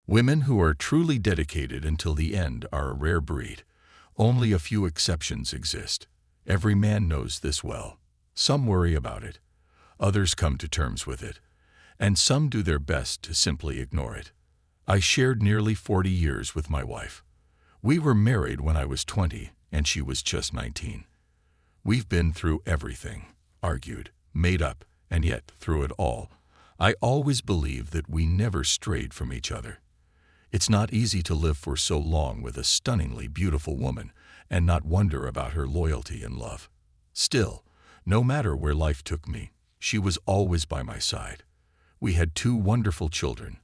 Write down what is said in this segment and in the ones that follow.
Women who are truly dedicated until the end are a rare breed. Only a few exceptions exist. Every man knows this well. Some worry about it, others come to terms with it, and some do their best to simply ignore it. I shared nearly 40 years with my wife. We were married when I was 20 and she was just 19. We've been through everything, argued, made up, and yet, through it all, I always believed that we never strayed from each other. It's not easy to live for so long with a stunningly beautiful woman and not wonder about her loyalty and love. Still, no matter where life took me, she was always by my side. We had 2 wonderful children,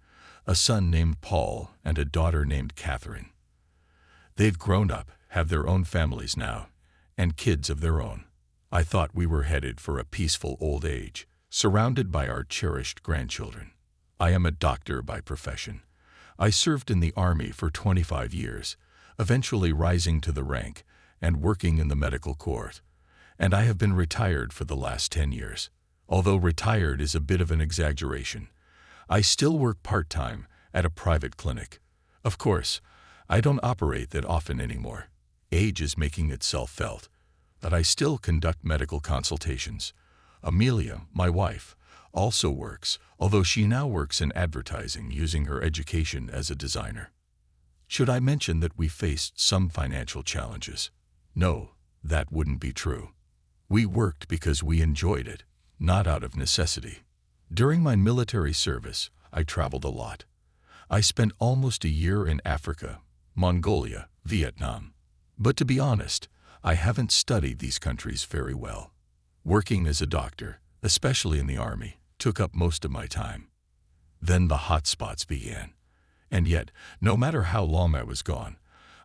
a son named Paul and a daughter named Catherine. They've grown up, have their own families now, and kids of their own. I thought we were headed for a peaceful old age, surrounded by our cherished grandchildren. I am a doctor by profession. I served in the Army for 25 years, eventually rising to the rank and working in the medical corps, and I have been retired for the last 10 years. Although retired is a bit of an exaggeration, I still work part-time at a private clinic. Of course, I don't operate that often anymore. Age is making itself felt, but I still conduct medical consultations. Amelia, my wife, also works, although she now works in advertising using her education as a designer. Should I mention that we faced some financial challenges? No, that wouldn't be true. We worked because we enjoyed it, not out of necessity. During my military service, I traveled a lot. I spent almost a year in Africa, Mongolia, Vietnam. But to be honest, I haven't studied these countries very well. Working as a doctor, especially in the Army, took up most of my time. Then the hot spots began. And yet, no matter how long I was gone,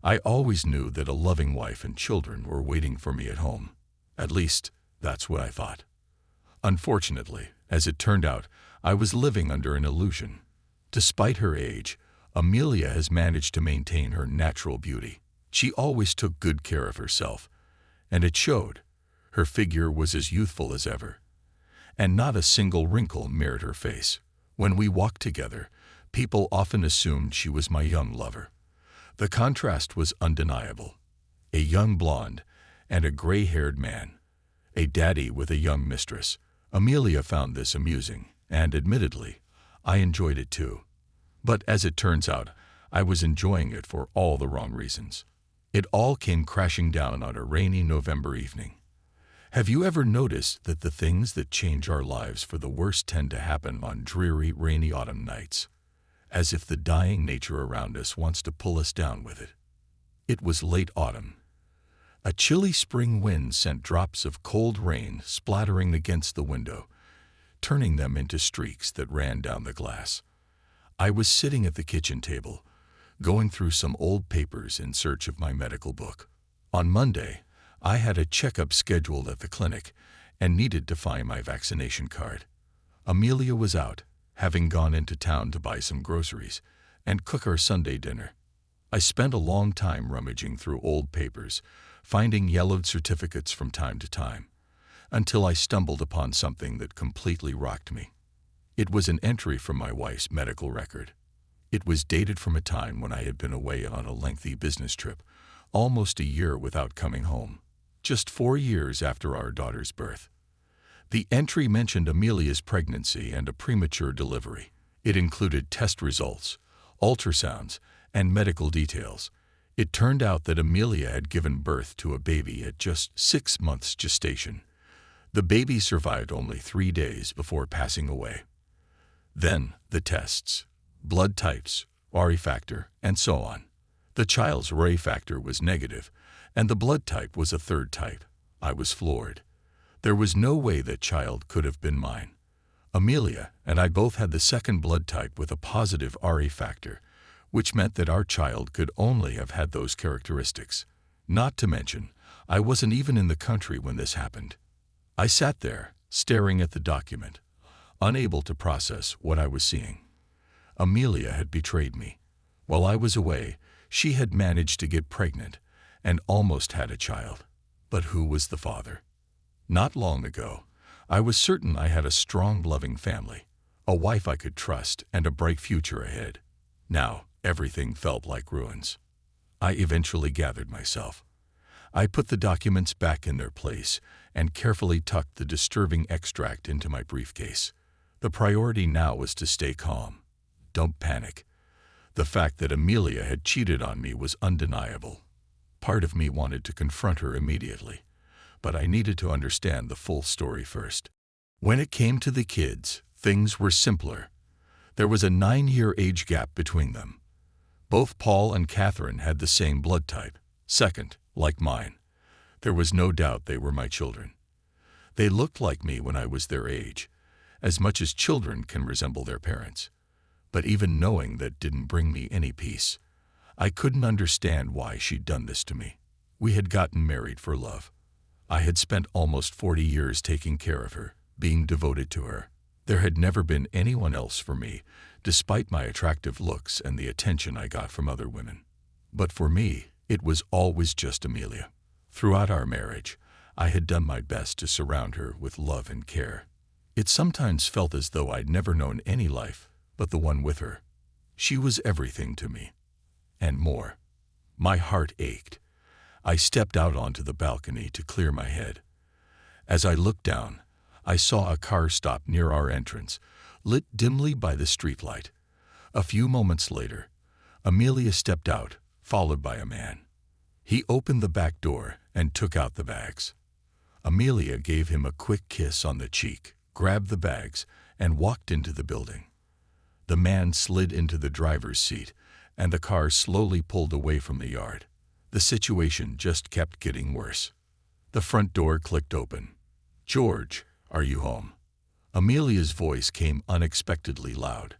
I always knew that a loving wife and children were waiting for me at home. At least, that's what I thought. Unfortunately, as it turned out, I was living under an illusion. Despite her age, Amelia has managed to maintain her natural beauty. She always took good care of herself, and it showed. Her figure was as youthful as ever, and not a single wrinkle mirrored her face. When we walked together, people often assumed she was my young lover. The contrast was undeniable. A young blonde and a gray-haired man. A daddy with a young mistress. Amelia found this amusing, and admittedly, I enjoyed it too. But as it turns out, I was enjoying it for all the wrong reasons. It all came crashing down on a rainy November evening. Have you ever noticed that the things that change our lives for the worse tend to happen on dreary, rainy autumn nights, as if the dying nature around us wants to pull us down with it? It was late autumn. A chilly spring wind sent drops of cold rain splattering against the window, turning them into streaks that ran down the glass. I was sitting at the kitchen table, going through some old papers in search of my medical book. On Monday, I had a checkup scheduled at the clinic and needed to find my vaccination card. Amelia was out, having gone into town to buy some groceries and cook our Sunday dinner. I spent a long time rummaging through old papers, finding yellowed certificates from time to time, until I stumbled upon something that completely rocked me. It was an entry from my wife's medical record. It was dated from a time when I had been away on a lengthy business trip, almost a year without coming home, just 4 years after our daughter's birth. The entry mentioned Amelia's pregnancy and a premature delivery. It included test results, ultrasounds, and medical details. It turned out that Amelia had given birth to a baby at just 6 months gestation. The baby survived only 3 days before passing away. Then the tests, blood types, RE factor, and so on. The child's RE factor was negative, and the blood type was a third type. I was floored. There was no way that child could have been mine. Amelia and I both had the second blood type with a positive RE factor, which meant that our child could only have had those characteristics. Not to mention, I wasn't even in the country when this happened. I sat there, staring at the document, unable to process what I was seeing. Amelia had betrayed me. While I was away, she had managed to get pregnant and almost had a child. But who was the father? Not long ago, I was certain I had a strong, loving family, a wife I could trust, and a bright future ahead. Now, Everything felt like ruins. I eventually gathered myself. I put the documents back in their place and carefully tucked the disturbing extract into my briefcase. The priority now was to stay calm. Don't panic. The fact that Amelia had cheated on me was undeniable. Part of me wanted to confront her immediately, but I needed to understand the full story first. When it came to the kids, things were simpler. There was a 9-year age gap between them. Both Paul and Catherine had the same blood type, second, like mine. There was no doubt they were my children. They looked like me when I was their age, as much as children can resemble their parents. But even knowing that didn't bring me any peace. I couldn't understand why she'd done this to me. We had gotten married for love. I had spent almost 40 years taking care of her, being devoted to her. There had never been anyone else for me, despite my attractive looks and the attention I got from other women. But for me, it was always just Amelia. Throughout our marriage, I had done my best to surround her with love and care. It sometimes felt as though I'd never known any life but the one with her. She was everything to me, and more. My heart ached. I stepped out onto the balcony to clear my head. As I looked down, I saw a car stop near our entrance, lit dimly by the streetlight. A few moments later, Amelia stepped out, followed by a man. He opened the back door and took out the bags. Amelia gave him a quick kiss on the cheek, grabbed the bags, and walked into the building. The man slid into the driver's seat, and the car slowly pulled away from the yard. The situation just kept getting worse. The front door clicked open. "George, are you home?" Amelia's voice came unexpectedly loud,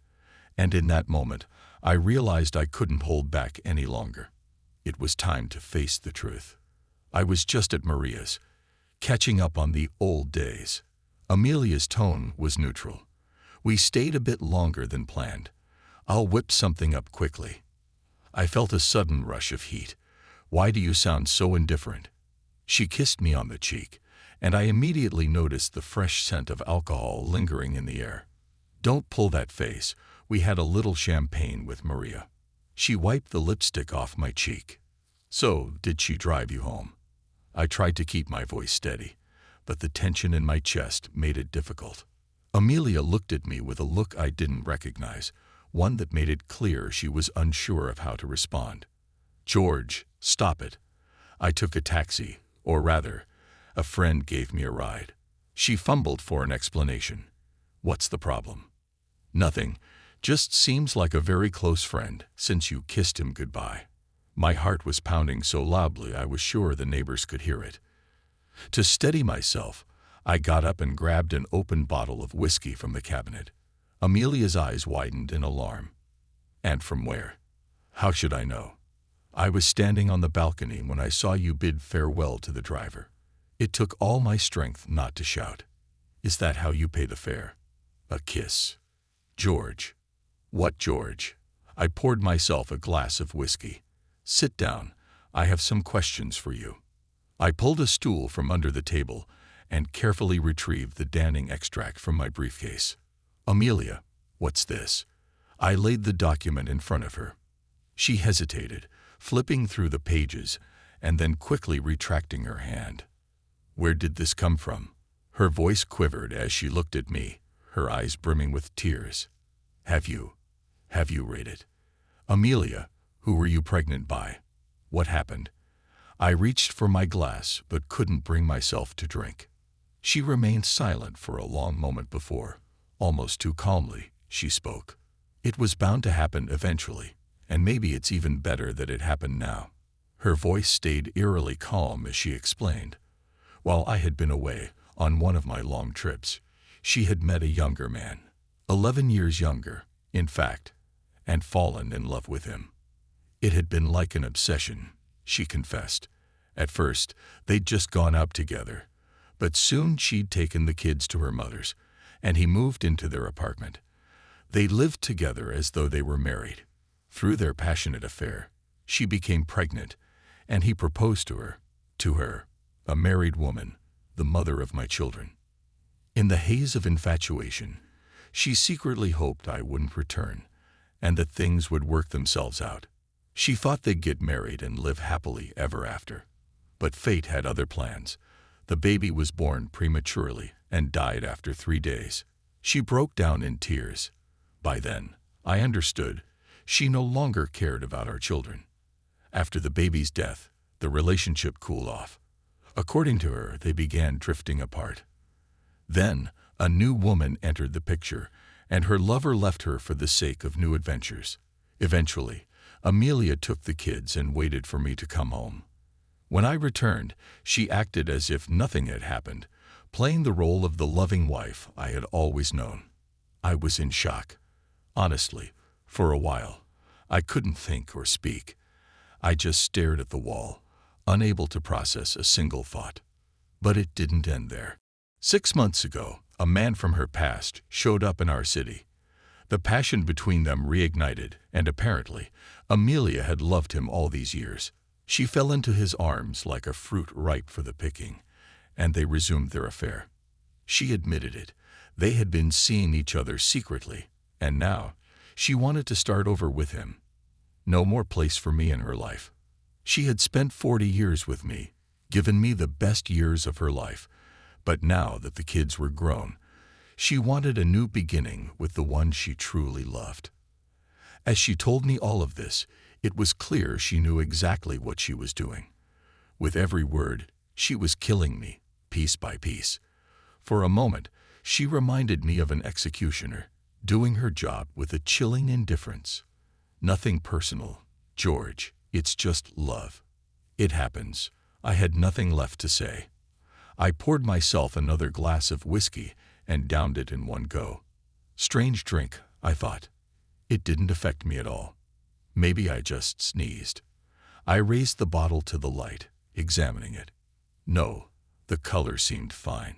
and in that moment, I realized I couldn't hold back any longer. It was time to face the truth. I was just at Maria's, catching up on the old days. Amelia's tone was neutral. "We stayed a bit longer than planned. I'll whip something up quickly." I felt a sudden rush of heat. "Why do you sound so indifferent?" She kissed me on the cheek, and I immediately noticed the fresh scent of alcohol lingering in the air. "Don't pull that face. We had a little champagne with Maria." She wiped the lipstick off my cheek. "So, did she drive you home?" I tried to keep my voice steady, but the tension in my chest made it difficult. Amelia looked at me with a look I didn't recognize, one that made it clear she was unsure of how to respond. "George, stop it. I took a taxi, or rather, a friend gave me a ride." She fumbled for an explanation. "What's the problem?" "Nothing. Just seems like a very close friend since you kissed him goodbye." My heart was pounding so loudly I was sure the neighbors could hear it. To steady myself, I got up and grabbed an open bottle of whiskey from the cabinet. Amelia's eyes widened in alarm. "And from where?" "How should I know? I was standing on the balcony when I saw you bid farewell to the driver. It took all my strength not to shout." "Is that how you pay the fare?" "A kiss." "George." "What George?" I poured myself a glass of whiskey. "Sit down. I have some questions for you." I pulled a stool from under the table and carefully retrieved the damning extract from my briefcase. "Amelia, what's this?" I laid the document in front of her. She hesitated, flipping through the pages and then quickly retracting her hand. "Where did this come from?" Her voice quivered as she looked at me, her eyes brimming with tears. Have you read it?" "Amelia, who were you pregnant by? What happened?" I reached for my glass but couldn't bring myself to drink. She remained silent for a long moment before, almost too calmly, she spoke. "It was bound to happen eventually, and maybe it's even better that it happened now." Her voice stayed eerily calm as she explained. "While I had been away, on one of my long trips, she had met a younger man, 11 years younger, in fact, and fallen in love with him. It had been like an obsession," she confessed. "At first, they'd just gone out together, but soon she'd taken the kids to her mother's, and he moved into their apartment. They lived together as though they were married. Through their passionate affair, she became pregnant, and he proposed to her, a married woman, the mother of my children. In the haze of infatuation, she secretly hoped I wouldn't return, and that things would work themselves out. She thought they'd get married and live happily ever after. But fate had other plans. The baby was born prematurely and died after 3 days. She broke down in tears. By then, I understood. She no longer cared about our children. After the baby's death, the relationship cooled off. According to her, they began drifting apart. Then, a new woman entered the picture, and her lover left her for the sake of new adventures. Eventually, Amelia took the kids and waited for me to come home. When I returned, she acted as if nothing had happened, playing the role of the loving wife I had always known. I was in shock. Honestly, for a while, I couldn't think or speak. I just stared at the wall, unable to process a single thought. But it didn't end there. 6 months ago, a man from her past showed up in our city. The passion between them reignited, and apparently, Amelia had loved him all these years. She fell into his arms like a fruit ripe for the picking, and they resumed their affair. She admitted it. They had been seeing each other secretly, and now she wanted to start over with him. No more place for me in her life. She had spent 40 years with me, given me the best years of her life, but now that the kids were grown, she wanted a new beginning with the one she truly loved. As she told me all of this, it was clear she knew exactly what she was doing. With every word, she was killing me, piece by piece. For a moment, she reminded me of an executioner, doing her job with a chilling indifference. Nothing personal, George, it's just love. It happens. I had nothing left to say. I poured myself another glass of whiskey and downed it in one go. Strange drink, I thought. It didn't affect me at all. Maybe I just sneezed. I raised the bottle to the light, examining it. No, the color seemed fine.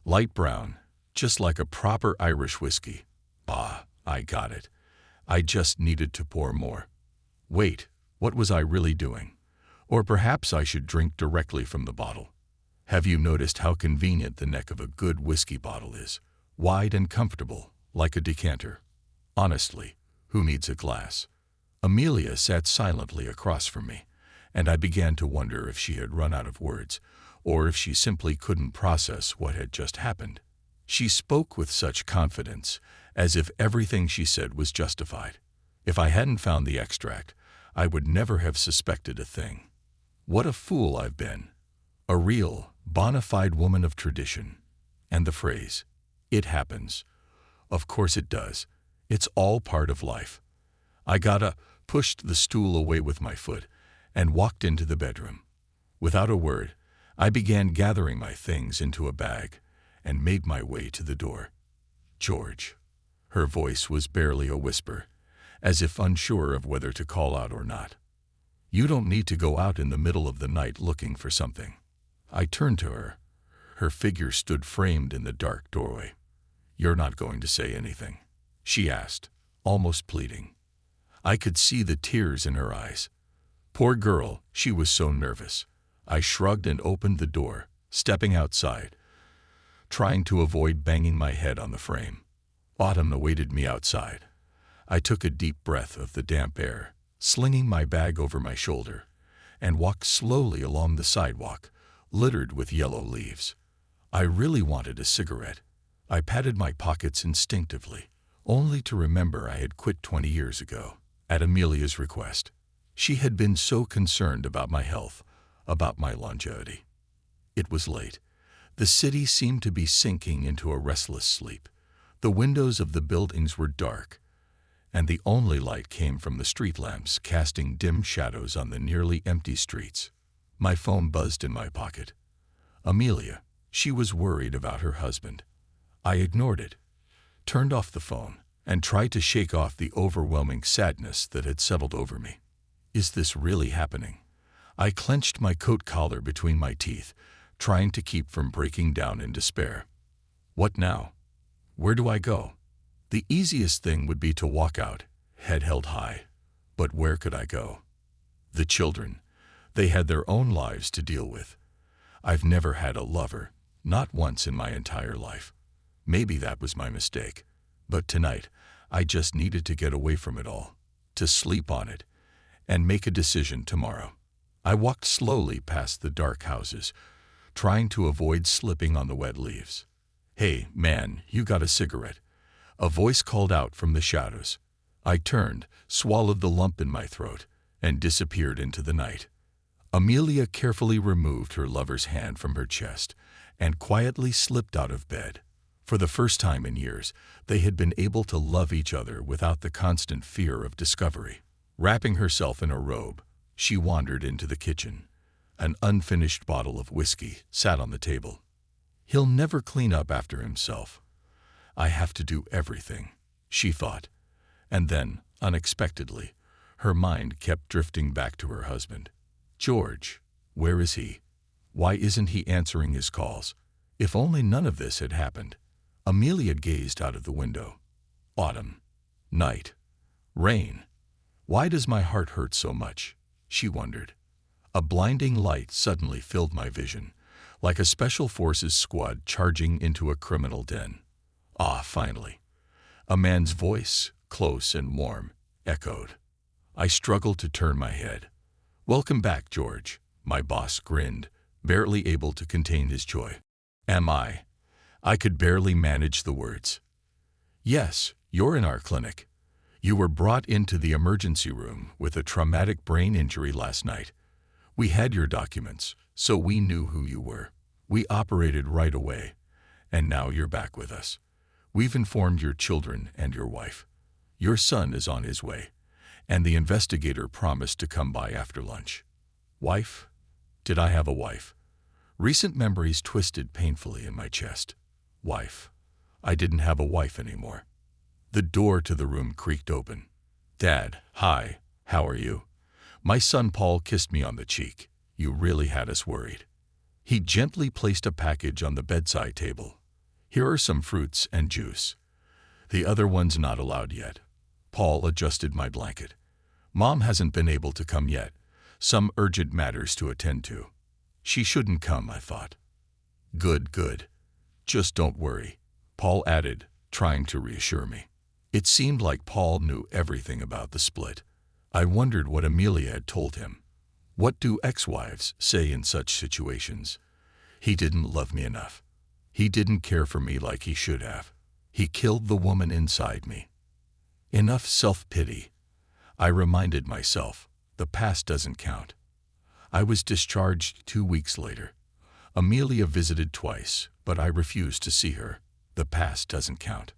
Light brown, just like a proper Irish whiskey. I got it. I just needed to pour more. Wait, what was I really doing? Or perhaps I should drink directly from the bottle. Have you noticed how convenient the neck of a good whiskey bottle is? Wide and comfortable, like a decanter. Honestly, who needs a glass? Amelia sat silently across from me, and I began to wonder if she had run out of words, or if she simply couldn't process what had just happened. She spoke with such confidence, as if everything she said was justified. If I hadn't found the extract, I would never have suspected a thing. What a fool I've been. A real, bona fide woman of tradition. And the phrase, "It happens." Of course it does. It's all part of life. I pushed the stool away with my foot and walked into the bedroom. Without a word, I began gathering my things into a bag and made my way to the door. George. Her voice was barely a whisper, as if unsure of whether to call out or not. You don't need to go out in the middle of the night looking for something. I turned to her. Her figure stood framed in the dark doorway. You're not going to say anything? She asked, almost pleading. I could see the tears in her eyes. Poor girl, she was so nervous. I shrugged and opened the door, stepping outside, trying to avoid banging my head on the frame. Autumn awaited me outside. I took a deep breath of the damp air, slinging my bag over my shoulder, and walked slowly along the sidewalk, littered with yellow leaves. I really wanted a cigarette. I patted my pockets instinctively, only to remember I had quit 20 years ago, at Amelia's request. She had been so concerned about my health, about my longevity. It was late. The city seemed to be sinking into a restless sleep. The windows of the buildings were dark, and the only light came from the street lamps casting dim shadows on the nearly empty streets. My phone buzzed in my pocket. Amelia. She was worried about her husband. I ignored it, turned off the phone, and tried to shake off the overwhelming sadness that had settled over me. Is this really happening? I clenched my coat collar between my teeth, trying to keep from breaking down in despair. What now? Where do I go? The easiest thing would be to walk out, head held high. But where could I go? The children. They had their own lives to deal with. I've never had a lover, not once in my entire life. Maybe that was my mistake. But tonight, I just needed to get away from it all, to sleep on it, and make a decision tomorrow. I walked slowly past the dark houses, trying to avoid slipping on the wet leaves. "Hey, man, you got a cigarette?" A voice called out from the shadows. I turned, swallowed the lump in my throat, and disappeared into the night. Amelia carefully removed her lover's hand from her chest and quietly slipped out of bed. For the first time in years, they had been able to love each other without the constant fear of discovery. Wrapping herself in a robe, she wandered into the kitchen. An unfinished bottle of whiskey sat on the table. "He'll never clean up after himself. I have to do everything," she thought. And then, unexpectedly, her mind kept drifting back to her husband. George, where is he? Why isn't he answering his calls? If only none of this had happened. Amelia gazed out of the window. Autumn. Night. Rain. Why does my heart hurt so much? She wondered. A blinding light suddenly filled my vision, like a special forces squad charging into a criminal den. Ah, finally. A man's voice, close and warm, echoed. I struggled to turn my head. "Welcome back, George," my boss grinned, barely able to contain his joy. "Am I?" I could barely manage the words. "Yes, you're in our clinic. You were brought into the emergency room with a traumatic brain injury last night. We had your documents, so we knew who you were. We operated right away, and now you're back with us. We've informed your children and your wife. Your son is on his way, and the investigator promised to come by after lunch." Wife? Did I have a wife? Recent memories twisted painfully in my chest. Wife. I didn't have a wife anymore. The door to the room creaked open. "Dad, hi, how are you?" My son Paul kissed me on the cheek. "You really had us worried." He gently placed a package on the bedside table. "Here are some fruits and juice. The other one's not allowed yet." Paul adjusted my blanket. "Mom hasn't been able to come yet. Some urgent matters to attend to." She shouldn't come, I thought. Good, good. Just don't worry," Paul added, trying to reassure me. It seemed like Paul knew everything about the split. I wondered what Amelia had told him. What do ex-wives say in such situations? He didn't love me enough. He didn't care for me like he should have. He killed the woman inside me. Enough self-pity. I reminded myself, the past doesn't count. I was discharged 2 weeks later. Amelia visited twice, but I refused to see her. The past doesn't count.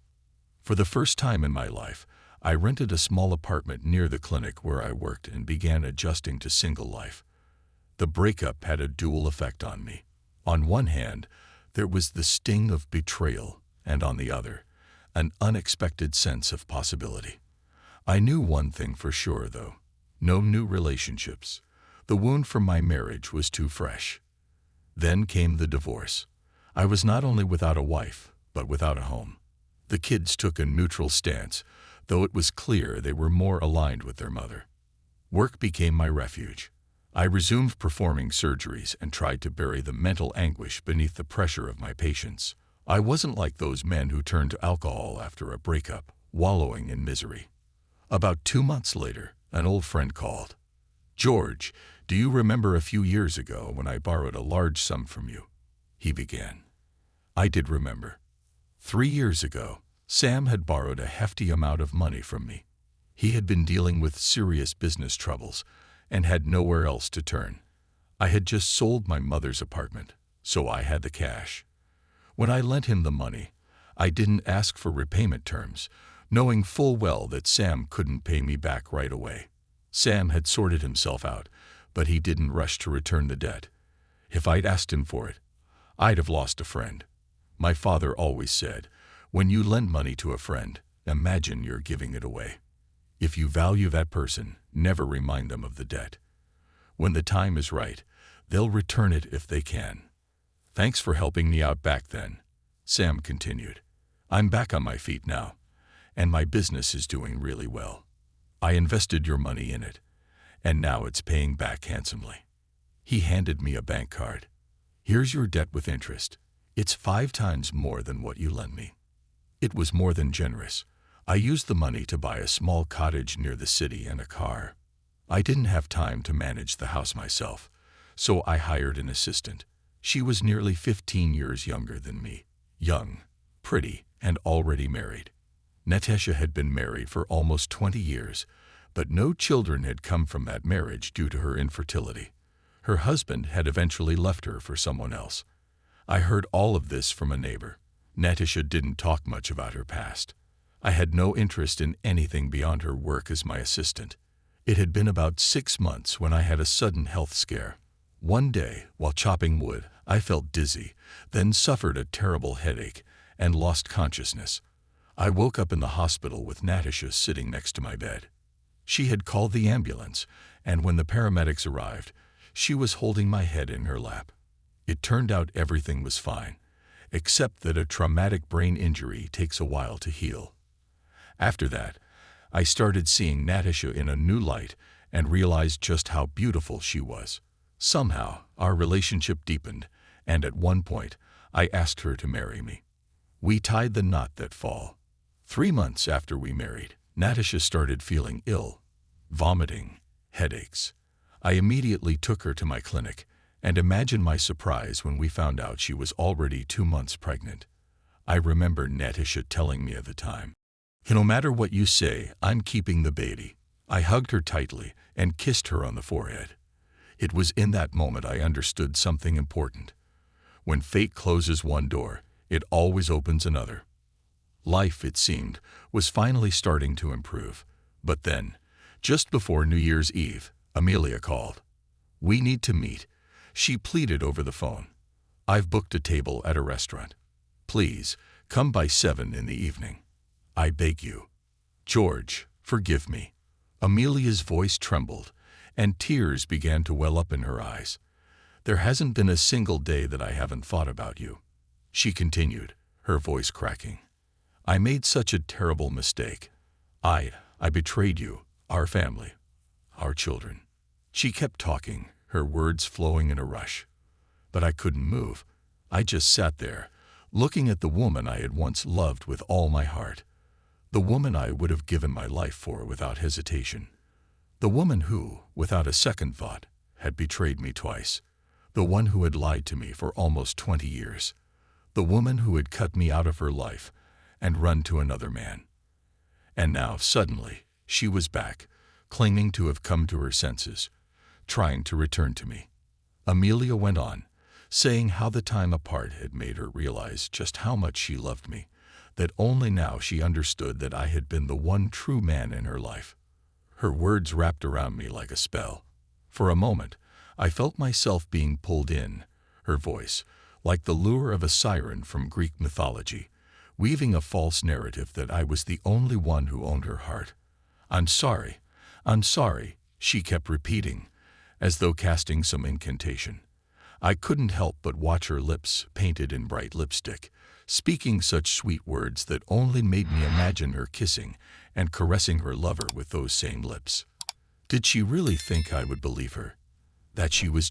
For the first time in my life, I rented a small apartment near the clinic where I worked and began adjusting to single life. The breakup had a dual effect on me. On one hand, there was the sting of betrayal, and on the other, an unexpected sense of possibility. I knew one thing for sure, though. No new relationships. The wound from my marriage was too fresh. Then came the divorce. I was not only without a wife, but without a home. The kids took a neutral stance, though it was clear they were more aligned with their mother. Work became my refuge. I resumed performing surgeries and tried to bury the mental anguish beneath the pressure of my patients. I wasn't like those men who turn to alcohol after a breakup, wallowing in misery. About 2 months later, an old friend called. "George, do you remember a few years ago when I borrowed a large sum from you?" he began. I did remember. 3 years ago, Sam had borrowed a hefty amount of money from me. He had been dealing with serious business troubles and had nowhere else to turn. I had just sold my mother's apartment, so I had the cash. When I lent him the money, I didn't ask for repayment terms, knowing full well that Sam couldn't pay me back right away. Sam had sorted himself out, but he didn't rush to return the debt. If I'd asked him for it, I'd have lost a friend. My father always said, when you lend money to a friend, imagine you're giving it away. If you value that person, never remind them of the debt. When the time is right, they'll return it if they can. "Thanks for helping me out back then," Sam continued. "I'm back on my feet now, and my business is doing really well. I invested your money in it, and now it's paying back handsomely." He handed me a bank card. "Here's your debt with interest. It's 5 times more than what you lent me." It was more than generous. I used the money to buy a small cottage near the city and a car. I didn't have time to manage the house myself, so I hired an assistant. She was nearly 15 years younger than me, young, pretty, and already married. Natasha had been married for almost 20 years, but no children had come from that marriage due to her infertility. Her husband had eventually left her for someone else. I heard all of this from a neighbor. Natasha didn't talk much about her past. I had no interest in anything beyond her work as my assistant. It had been about 6 months when I had a sudden health scare. One day, while chopping wood, I felt dizzy, then suffered a terrible headache and lost consciousness. I woke up in the hospital with Natasha sitting next to my bed. She had called the ambulance, and when the paramedics arrived, she was holding my head in her lap. It turned out everything was fine, except that a traumatic brain injury takes a while to heal. After that, I started seeing Natasha in a new light and realized just how beautiful she was. Somehow, our relationship deepened, and at one point, I asked her to marry me. We tied the knot that fall. 3 months after we married, Natasha started feeling ill, vomiting, headaches. I immediately took her to my clinic, and imagine my surprise when we found out she was already 2 months pregnant. I remember Natasha telling me at the time, "No matter what you say, I'm keeping the baby." I hugged her tightly and kissed her on the forehead. It was in that moment I understood something important. When fate closes one door, it always opens another. Life, it seemed, was finally starting to improve. But then, just before New Year's Eve, Amelia called. "We need to meet," she pleaded over the phone. "I've booked a table at a restaurant. Please, come by 7 in the evening. I beg you." "George, forgive me." Amelia's voice trembled, and tears began to well up in her eyes. "There hasn't been a single day that I haven't thought about you," she continued, her voice cracking. "I made such a terrible mistake. I betrayed you, our family, our children." She kept talking, her words flowing in a rush. But I couldn't move. I just sat there, looking at the woman I had once loved with all my heart. The woman I would have given my life for without hesitation. The woman who, without a second thought, had betrayed me twice. The one who had lied to me for almost 20 years. The woman who had cut me out of her life and run to another man. And now, suddenly, she was back, claiming to have come to her senses, trying to return to me. Amelia went on, saying how the time apart had made her realize just how much she loved me, that only now she understood that I had been the one true man in her life. Her words wrapped around me like a spell. For a moment, I felt myself being pulled in, her voice, like the lure of a siren from Greek mythology, weaving a false narrative that I was the only one who owned her heart. I'm sorry, she kept repeating, as though casting some incantation. I couldn't help but watch her lips painted in bright lipstick, speaking such sweet words that only made me imagine her kissing and caressing her lover with those same lips. Did she really think I would believe her? That she was